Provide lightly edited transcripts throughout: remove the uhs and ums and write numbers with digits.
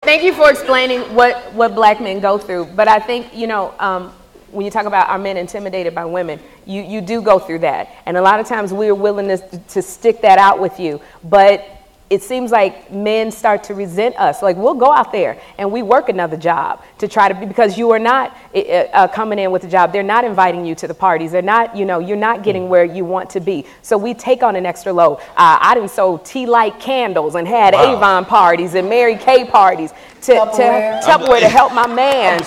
Thank you for explaining what black men go through. But I think, when you talk about our men intimidated by women, you do go through that. And a lot of times we are willing to stick that out with you. But it seems like men start to resent us. Like, we'll go out there and we work another job to try to be, because you are not coming in with a job. They're not inviting you to the parties. They're not, you're not getting where you want to be. So we take on an extra load. I done sold tea light candles and had Avon parties and Mary Kay parties to Tupperware to help my man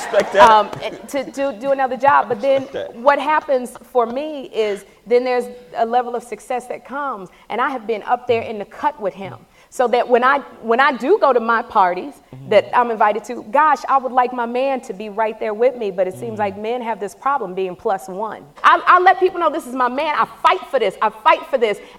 to do another job. But then what happens for me is then there's a level of success that comes, and I have been up there in the cut with him. So that when I do go to my parties that I'm invited to, gosh, I would like my man to be right there with me, but it seems like men have this problem being +1. I let people know this is my man. I fight for this.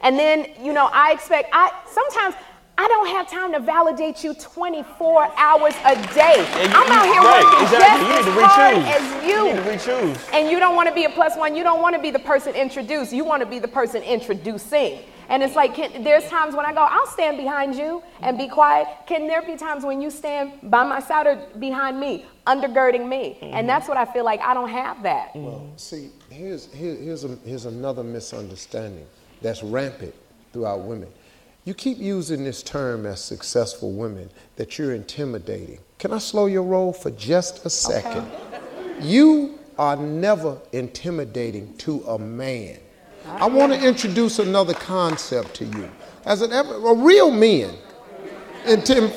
And then, sometimes I don't have time to validate you 24 hours a day. I'm out here working just as hard as you. You need to re-choose. And you don't want to be a +1. You don't want to be the person introduced. You want to be the person introducing. And it's like, there's times when I go, I'll stand behind you and be quiet. Can there be times when you stand by my side or behind me, undergirding me? And that's what I feel like I don't have that. Well, see, here's another misunderstanding that's rampant throughout women. You keep using this term as successful women, that you're intimidating. Can I slow your roll for just a second? Okay. You are never intimidating to a man. I want to introduce another concept to you. A real man,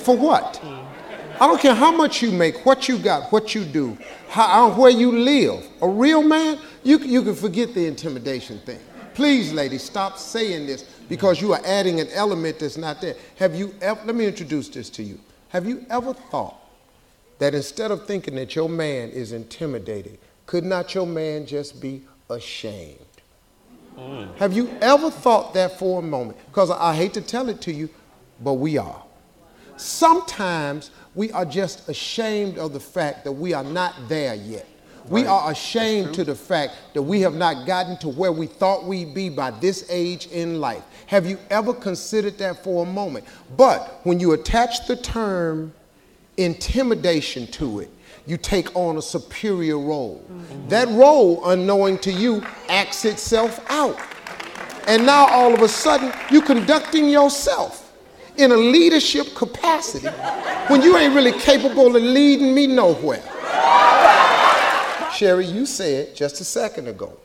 for what? I don't care how much you make, what you got, what you do, where you live. A real man, you can forget the intimidation thing. Please, ladies, stop saying this because you are adding an element that's not there. Let me introduce this to you. Have you ever thought that instead of thinking that your man is intimidating, could not your man just be ashamed? Have you ever thought that for a moment? Because I hate to tell it to you, but we are. Sometimes we are just ashamed of the fact that we are not there yet. We are ashamed to the fact that we have not gotten to where we thought we'd be by this age in life. Have you ever considered that for a moment? But when you attach the term intimidation to it, you take on a superior role. That role, unknowing to you, acts itself out. And now all of a sudden, you're conducting yourself in a leadership capacity when you ain't really capable of leading me nowhere. Sherri, you said just a second ago,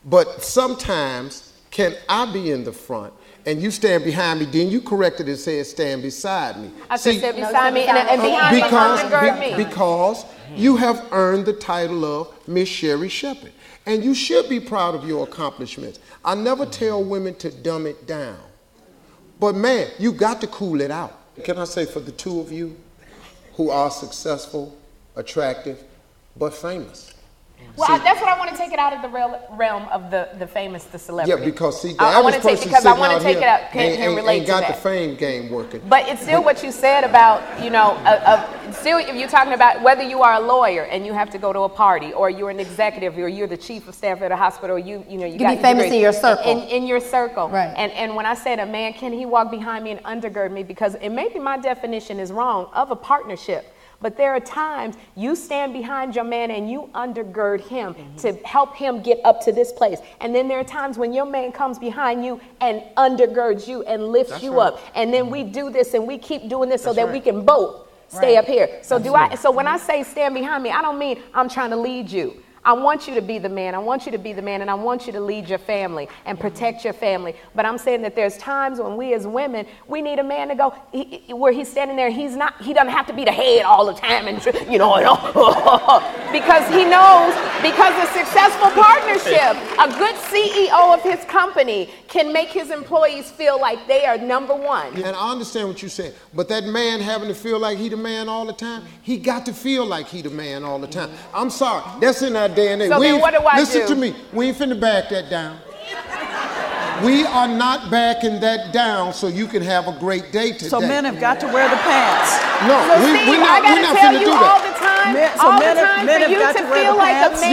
but sometimes can I be in the front and you stand behind me, then you corrected and said stand beside me. I said stand beside me and behind me undergird me. Because you have earned the title of Miss Sherri Shepherd. And you should be proud of your accomplishments. I never tell women to dumb it down. But man, you got to cool it out. Can I say for the two of you who are successful, attractive, but famous? Well, that's what I want to take it out of the realm of the famous, the celebrity. Yeah, because the average person sitting out here ain't got the fame game working. But it's still what you said about, still if you're talking about whether you are a lawyer and you have to go to a party, or you're an executive, or you're the chief of staff at a hospital, or you got be famous in your circle. In your circle. Right. And when I said a man, can he walk behind me and undergird me? Because it maybe my definition is wrong of a partnership. But there are times you stand behind your man and you undergird him to help him get up to this place. And then there are times when your man comes behind you and undergirds you and lifts you up. And then we do this and we keep doing this so that we can both stay up here. So so when I say stand behind me, I don't mean I'm trying to lead you. I want you to be the man. I want you to be the man, and I want you to lead your family and protect your family. But I'm saying that there's times when we as women, we need a man to go where he's standing there. He doesn't have to be the head all the time, and because he knows, because a successful partnership, a good CEO of his company can make his employees feel like they are number one. And I understand what you're saying, but that man having to feel like he the man all the time, he got to feel like he the man all the time. I'm sorry, that's in our day and age. So then what do I do? Listen to me, we ain't finna back that down. We are not backing that down so you can have a great day today. So men have got to wear the pants. No, we're not finna do that. All the time, men have got to wear the pants.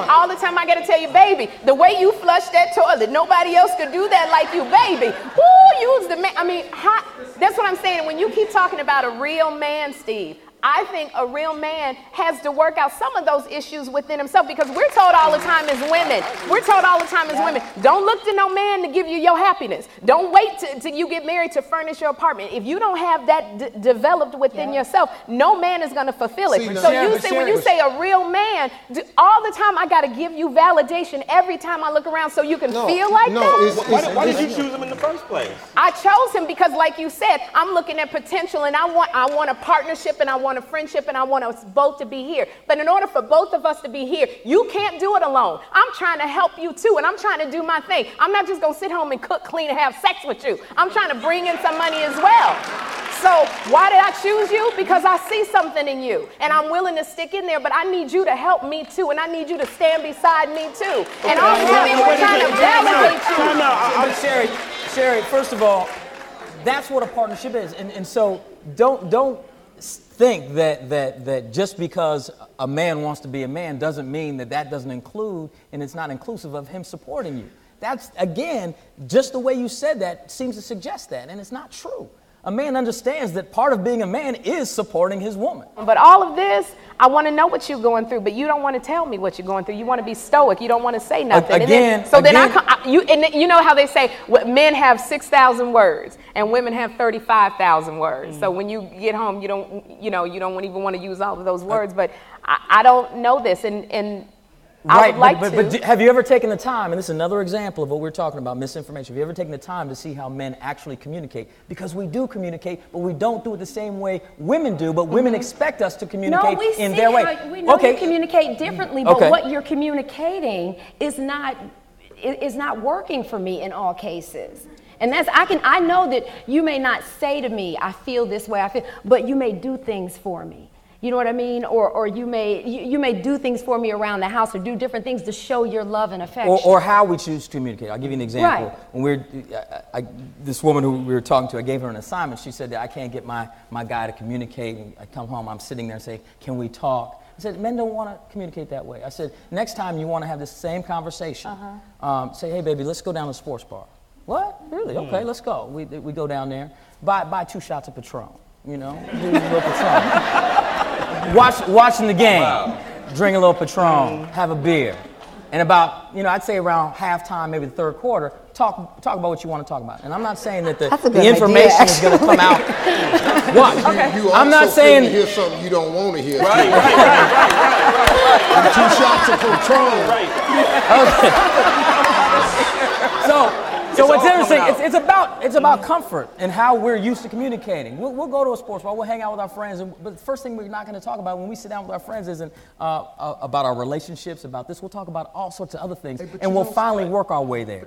All the time I got to tell you, baby, the way you flush that toilet, nobody else could do that like you, baby. Woo! use the man. I mean, that's what I'm saying. When you keep talking about a real man, Steve, I think a real man has to work out some of those issues within himself, because we're told all the time as women, don't look to no man to give you your happiness. Don't wait till you get married to furnish your apartment. If you don't have that developed within yourself, no man is going to fulfill it. So when you say a real man, all the time I got to give you validation every time I look around so you can feel like that? Why did you choose him in the first place? I chose him because, like you said, I'm looking at potential, and I want a partnership, and I want a friendship, and I want us both to be here. But in order for both of us to be here, you can't do it alone. I'm trying to help you too, and I'm trying to do my thing. I'm not just going to sit home and cook, clean, and have sex with you. I'm trying to bring in some money as well. So why did I choose you? Because I see something in you, and I'm willing to stick in there, but I need you to help me too, and I need you to stand beside me too. And all the time we're trying to validate you. But Sherri, first of all, that's what a partnership is. And so don't think that just because a man wants to be a man doesn't mean that doesn't include, and it's not inclusive of him supporting you. That's, again, just the way you said that seems to suggest that, and it's not true. A man understands that part of being a man is supporting his woman. But all of this, I want to know what you're going through, but you don't want to tell me what you're going through. You want to be stoic. You don't want to say nothing. You know how they say men have 6,000 words and women have 35,000 words. So when you get home, you don't even want to use all of those words. But I don't know this, and I would like to. But have you ever taken the time, and this is another example of what we're talking about, misinformation. Have you ever taken the time to see how men actually communicate? Because we do communicate, but we don't do it the same way women do, but women expect us to communicate in their way. We know you communicate differently, but what you're communicating is not working for me in all cases. And I know that you may not say to me, I feel this way, but you may do things for me. You know what I mean? Or you may do things for me around the house, or do different things to show your love and affection. Or how we choose to communicate. I'll give you an example. Right. When this woman who we were talking to, I gave her an assignment. She said that I can't get my guy to communicate. And I come home, I'm sitting there and say, can we talk? I said, men don't want to communicate that way. I said, next time you want to have this same conversation, say, hey, baby, let's go down to the sports bar. What? Really? Okay, let's go. We go down there, buy 2 shots of Patron. You know, do a little Patron. Watching the game, drink a little Patron, have a beer. And about, I'd say around halftime, maybe the third quarter, talk about what you want to talk about. And I'm not saying that the information is going to come out. What? You I'm not saying to hear something you don't want to hear. Right. 2 shots of Patron. Okay. So what's interesting, it's about comfort and how we're used to communicating. We'll go to a sports bar, we'll hang out with our friends, but the first thing we're not going to talk about when we sit down with our friends isn't about our relationships, about this. We'll talk about all sorts of other things, and we'll finally work our way there.